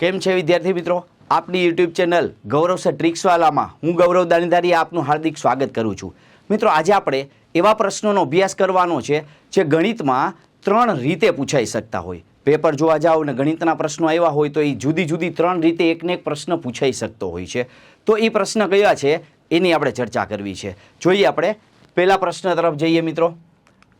કેમ છે વિદ્યાર્થી મિત્રો? આપની યુટ્યુબ ચેનલ ગૌરવ સર ટ્રિક્સવાલામાં હું ગૌરવ દાણીધારી આપનું હાર્દિક સ્વાગત કરું છું. મિત્રો, આજે આપણે એવા પ્રશ્નોનો અભ્યાસ કરવાનો છે જે ગણિતમાં 3 રીતે પૂછાઈ શકતા હોય. પેપર જોવા જાઓ ને ગણિતના પ્રશ્નો આવ્યા હોય તો એ જુદી જુદી 3 રીતે એકને એક પ્રશ્ન પૂછાઈ શકતો હોય છે. તો એ પ્રશ્ન કયા છે એની આપણે ચર્ચા કરવી છે. જોઈએ આપણે પહેલા પ્રશ્ન તરફ જઈએ મિત્રો.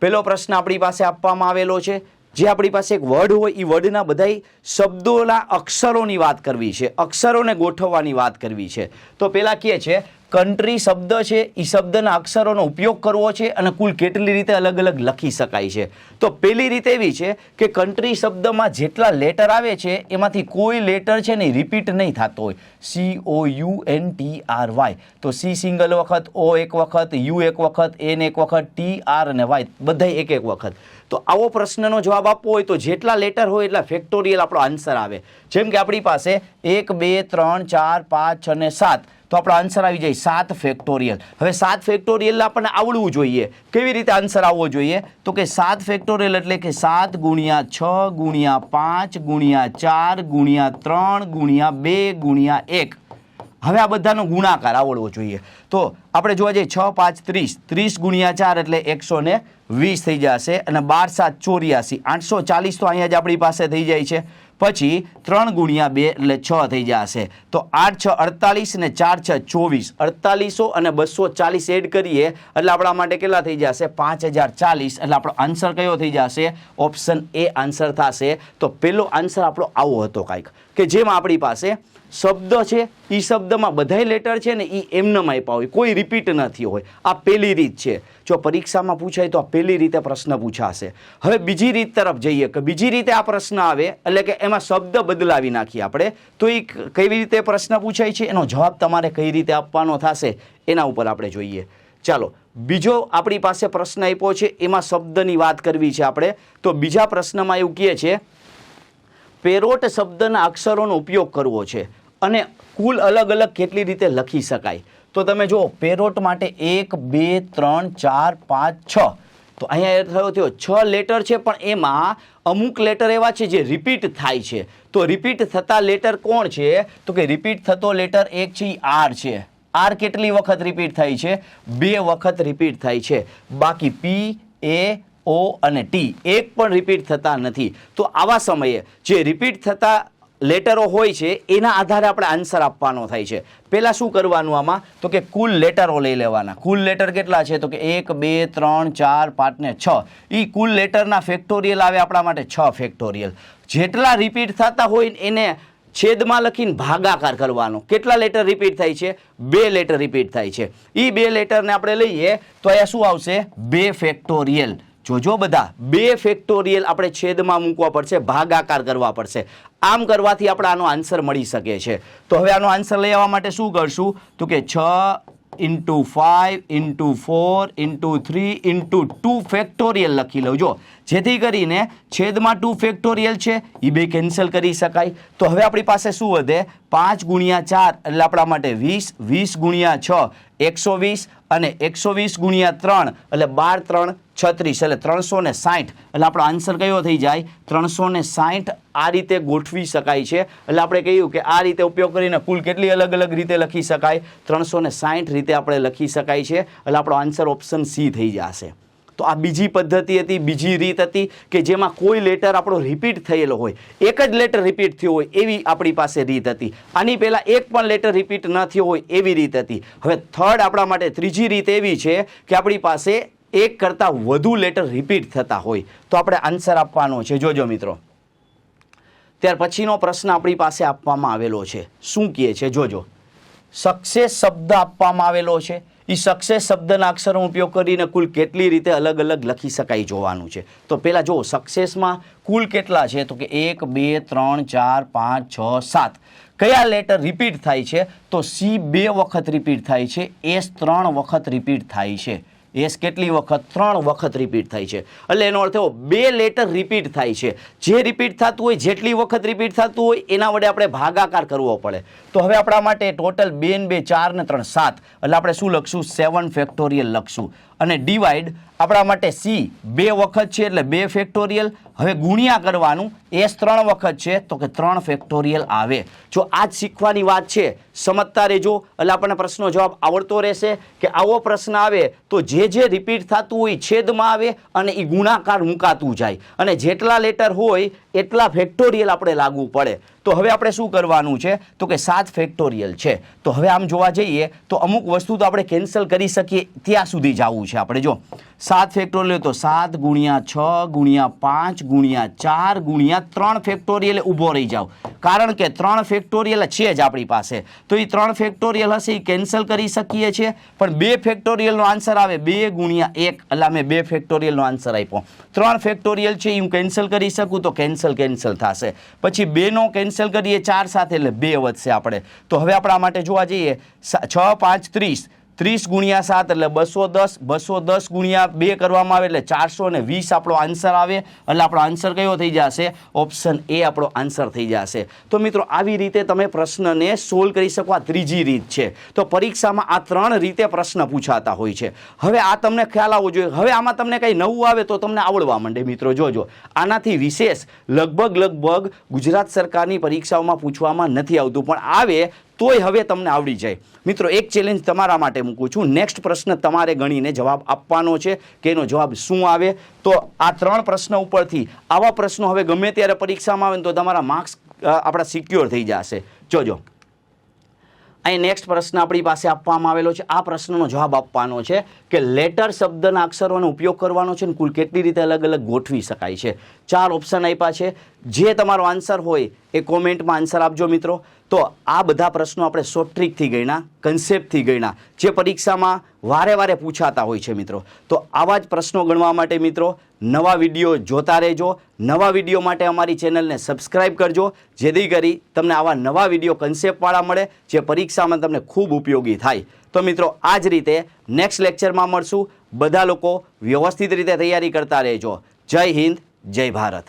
પહેલો પ્રશ્ન આપણી પાસે આપવામાં આવેલો છે, જે આપણી પાસે એક વર્ડ હોય એ વર્ડના બધાય શબ્દોના અક્ષરોની વાત કરવી છે, અક્ષરોને ગોઠવવાની વાત કરવી છે. તો પહેલાં કહે છે કન્ટ્રી શબ્દ છે એ શબ્દના અક્ષરોનો ઉપયોગ કરવો છે અને કુલ કેટલી રીતે અલગ અલગ લખી શકાય છે. તો પહેલી રીત એવી છે કે કન્ટ્રી શબ્દમાં જેટલા લેટર આવે છે એમાંથી કોઈ લેટર છે ને રિપીટ નહીં થતો હોય. COUNTRY, તો સી સિંગલ વખત, ઓ એક વખત, યુ એક વખત, એન એક વખત, TR અને વાય બધાય એક એક વખત. તો આવો પ્રશ્નનો જવાબ આપવો હોય તો જેટલા લેટર હોય એટલા ફેક્ટોરિયલ આપણો આન્સર આવે. જેમ કે આપણી પાસે 1, 2, 3, 4, 5, 6 અને 7, તો આપણો આન્સર આવી જાય 7 ફેક્ટોરિયલ. હવે 7 ફેક્ટોરિયલ આપણને આવડવું જોઈએ. કેવી રીતે આન્સર આવવો જોઈએ? તો કે 7 ફેક્ટોરિયલ એટલે કે 7 ગુણ્યા 6 ગુણ્યા 5 ગુણ્યા 4 ગુણ્યા 3 ગુણ્યા 2 ગુણ્યા 1. હવે આ બધાનો ગુણાકાર આવડવો જોઈએ. તો આપણે જોવા જઈએ 6, 5, 30, 30 ગુણ્યા 4 એટલે 120 થઈ જશે અને 12, 7, 84, 840 તો અહીંયા જ આપણી પાસે થઈ જાય છે. પછી 3 ગુણ્યા 2 એટલે 6 થઈ જશે. તો 8, 6, 48 ને 4, 6, 24, 4800 અને 240 એડ કરીએ એટલે આપણા માટે કેટલા થઈ જશે? 5040. એટલે આપણો આન્સર કયો થઈ જશે? ઓપ્શન એ આન્સર થશે. તો પહેલો આન્સર આપણો આવો હતો કાંઈક, કે જેમાં આપણી પાસે શબ્દ છે એ શબ્દમાં બધાય લેટર છે ને એ એમનેમ આપ્યા હોય, કોઈ રિપીટ નથી હોય. આ પહેલી રીત છે. જો પરીક્ષામાં પૂછાય તો આ પહેલી રીતે પ્રશ્ન પૂછાશે. હવે બીજી રીત તરફ જઈએ કે બીજી રીતે આ પ્રશ્ન આવે એટલે કે એમાં શબ્દ બદલાવી નાખીએ આપણે, તો એ કેવી રીતે પ્રશ્ન પૂછાય છે એનો જવાબ તમારે કઈ રીતે આપવાનો થશે એના ઉપર આપણે જોઈએ. ચાલો, બીજો આપણી પાસે પ્રશ્ન આપ્યો છે, એમાં શબ્દની વાત કરવી છે આપણે. તો બીજા પ્રશ્નમાં એવું કહે છે પેરોટ શબ્દના અક્ષરોનો ઉપયોગ કરવો છે અને કુલ અલગ અલગ કેટલી રીતે લખી શકાય. તો તમે જુઓ, પેરોટ માટે 1, 2, 3, 4, 5, 6. તો અહીંયા થયો 6 લેટર છે, પણ એમાં અમુક લેટર એવા છે જે રિપીટ થાય છે. તો રિપીટ થતા લેટર કોણ છે? તો કે રિપીટ થતો લેટર એક છે એ આર છે. આર કેટલી વખત રિપીટ થાય છે? 2 વખત રિપીટ થાય છે. બાકી પી, એ, ઓ અને ટી એક પણ રિપીટ થતા નથી. તો આવા સમયે જે રિપીટ થતા લેટરો હોય છે એના આધારે આપણે આન્સર આપવાનો થાય છે. પહેલાં શું કરવાનું આમાં? તો કે કુલ લેટરો લઈ લેવાના. કુલ લેટર કેટલા છે? તો કે 1, 2, 3, 4, 5 ને 6. એ કુલ લેટરના ફેક્ટોરિયલ આવે આપણા માટે 6 ફેક્ટોરિયલ. જેટલા રિપીટ થતા હોય એને છેદમાં લખીને ભાગાકાર કરવાનો. કેટલા લેટર રિપીટ થાય છે? 2 લેટર રિપીટ થાય છે. એ 2 લેટરને આપણે લઈએ તો અહીંયા શું આવશે? 2 ફેક્ટોરિયલ. જોજો બધા, 2 ફેક્ટોરિયલ આપણે છેદમાં મૂકવા પડશે, ભાગાકાર કરવા પડશે. આમ કરવાથી આપણે આનો આન્સર મળી શકે છે. તો હવે આનો આન્સર લઈ આવવા માટે શું કરશું? તો કે 6 × 5 × 4 × 3 × 2 ફેક્ટોરિયલ લખી લઉં, જેથી કરીને છેદમાં 2 ફેક્ટોરિયલ છે એ બે કેન્સલ કરી શકાય. તો હવે આપણી પાસે શું વધે? 5 ગુણ્યા 4 એટલે આપણા માટે 20, 20 ગુણ્યા 6 120 અને 120 ગુણ્યા 3 એટલે 12, 3, 36 એટલે 360. એટલે આપણો આન્સર કયો થઈ જાય? 360. આ રીતે ગોઠવી શકાય છે. એટલે આપણે કહ્યું કે આ રીતે ઉપયોગ કરીને કુલ કેટલી અલગ અલગ રીતે લખી શકાય? 360 રીતે આપણે લખી શકાય છે. એટલે આપણો આન્સર ઓપ્શન સી થઈ જશે. તો આ બીજી પદ્ધતિ હતી, બીજી રીત હતી કે જેમાં કોઈ લેટર આપણો રિપીટ થયેલો હોય, એક જ લેટર રિપીટ થયો હોય એવી આપણી પાસે રીત હતી. આની પહેલાં એક પણ લેટર રિપીટ ન થયો હોય એવી રીત હતી. હવે થર્ડ આપણા માટે ત્રીજી રીત એવી છે કે આપણી પાસે એક કરતાં વધુ લેટર રિપીટ થતા હોય. તો આપણે આન્સર આપવાનો છે. જોજો મિત્રો, ત્યાર પછીનો પ્રશ્ન આપણી પાસે આપવામાં આવેલો છે. શું કહે છે? જોજો, સક્સેસ શબ્દ આપવામાં આવેલો છે. એ સક્સેસ શબ્દના અક્ષરનો ઉપયોગ કરીને કુલ કેટલી રીતે અલગ અલગ લખી શકાય જોવાનું છે. તો પહેલાં જો સક્સેસમાં કુલ કેટલા છે? તો કે 1, 2, 3, 4, 5, 6, 7. કયા લેટર રિપીટ થાય છે? તો સી 2 વખત રિપીટ થાય છે, એસ 3 વખત રિપીટ થાય છે. એસ કેટલી વખત? 3 વખત રિપીટ થાય છે. એટલે એનો અર્થ એવો 2 લેટર રિપીટ થાય છે. જે રિપીટ થતું હોય, જેટલી વખત રિપીટ થતું હોય એના વડે આપણે ભાગાકાર કરવો પડે. તો હવે આપણા માટે ટોટલ 2 ને 2 4 ને 3 7. એટલે આપણે શું લખશું? 7 ફેક્ટોરિયલ લખશું. અને ડિવાઈડ આપણા માટે સી 2 વખત છે એટલે 2 ફેક્ટોરિયલ. હવે ગુણ્યા કરવાનું એસ 3 વખત છે તો કે 3 ફેક્ટોરિયલ આવે. જો આ જ શીખવાની વાત છે, સમજતા રહેજો એટલે આપણને પ્રશ્નનો જવાબ આવડતો રહેશે કે આવો પ્રશ્ન આવે તો જે રિપીટ થતું હોય છેદમાં આવે અને એ ગુણાકાર મુકાતું જાય અને જેટલા લેટર હોય એટલા ફેક્ટોરિયલ આપણે લાગવું પડે. તો હવે આપણે શું કરવાનું છે તો કે 7 ફેક્ટોરિયલ છે. તો હવે આમ જોવા જઈએ તો અમુક વસ્તુ તો આપણે કેન્સલ કરી શકીએ ત્યાં સુધી જવું છે આપણે. જો 7 ફેક્ટોરિયલ તો 7 ગુણ્યા 6 ગુણ્યા 5 ગુણ્યા 4 ગુણ્યા 3 ફેક્ટોરિયલ ઊભો રહી જાવ, કારણ કે 3 ફેક્ટોરિયલ છે જ આપણી પાસે. તો એ 3 ફેક્ટોરિયલ હશે એ કેન્સલ કરી શકીએ છીએ, પણ 2 ફેક્ટોરિયલનો આન્સર આવે 2 ગુણ્યા 1 એટલે અમે 2 ફેક્ટોરિયલનો આન્સર આપ્યો. 3 ફેક્ટોરિયલ છે એ હું કેન્સલ કરી શકું તો કેન્સલ થશે. પછી 2નો કેન્સલ કરીએ 4 સાથે એટલે 2 વધશે આપણે. તો હવે આપણા માટે જોવા જઈએ 6 5 30 30 ગુણ્યા 7 એટલે 210 210 ગુણ્યા 2 કરવામાં આવે એટલે 420 આપણો આન્સર આવે. એટલે આપણો આન્સર કયો થઈ જશે? ઓપ્શન એ આપણો આન્સર થઈ જશે. તો મિત્રો આવી રીતે તમે પ્રશ્નને સોલ્વ કરી શકો. આ ત્રીજી રીત છે. તો પરીક્ષામાં આ 3 રીતે પ્રશ્ન પૂછાતા હોય છે. હવે આ તમને ખ્યાલ આવવો જોઈએ. હવે આમાં તમને કંઈ નવું આવે તો તમને આવડવા માંડે મિત્રો. જોજો, આનાથી વિશેષ લગભગ ગુજરાત સરકારની પરીક્ષાઓમાં પૂછવામાં નથી આવતું, પણ આવે તોય હવે તમને આવડી જાય. મિત્રો એક ચેલેન્જ તમારા માટે મૂકું છું. નેક્સ્ટ પ્રશ્ન તમારે ગણીને જવાબ આપવાનો છે કે એનો જવાબ શું આવે. તો આ 3 પ્રશ્ન ઉપરથી આવા પ્રશ્નો હવે ગમે ત્યારે પરીક્ષામાં આવે ને તો તમારા માર્ક્સ આપણા સિક્યોર થઈ જશે. જોજો, અહીં નેક્સ્ટ પ્રશ્ન આપણી પાસે આપવામાં આવેલો છે. આ પ્રશ્નનો જવાબ આપવાનો છે કે લેટર શબ્દના અક્ષરોનો ઉપયોગ કરવાનો છે ને કુલ કેટલી રીતે અલગ અલગ ગોઠવી શકાય છે. 4 ઓપ્શન આપ્યા છે. જે તમારો આન્સર હોય એ કોમેન્ટમાં આન્સર આપજો મિત્રો. તો આ બધા પ્રશ્નો આપણે શોર્ટ ટ્રીકથી ગણ્યા, કન્સેપ્ટથી ગણ્યા, જે પરીક્ષામાં વારે પૂછાતા હોય છે મિત્રો. તો આવા જ પ્રશ્નો ગણવા માટે મિત્રો નવા વિડીયો જોતા રહેજો. નવા વિડીયો માટે અમારી ચેનલને સબસ્ક્રાઈબ કરજો, જેથી કરી તમને આવા નવા વિડીયો કન્સેપ્ટવાળા મળે જે પરીક્ષામાં તમને ખૂબ ઉપયોગી થાય. તો મિત્રો આ જ રીતે નેક્સ્ટ લેક્ચરમાં મળશું. બધા લોકો વ્યવસ્થિત રીતે તૈયારી કરતા રહેજો. જય હિન્દ, જય ભારત.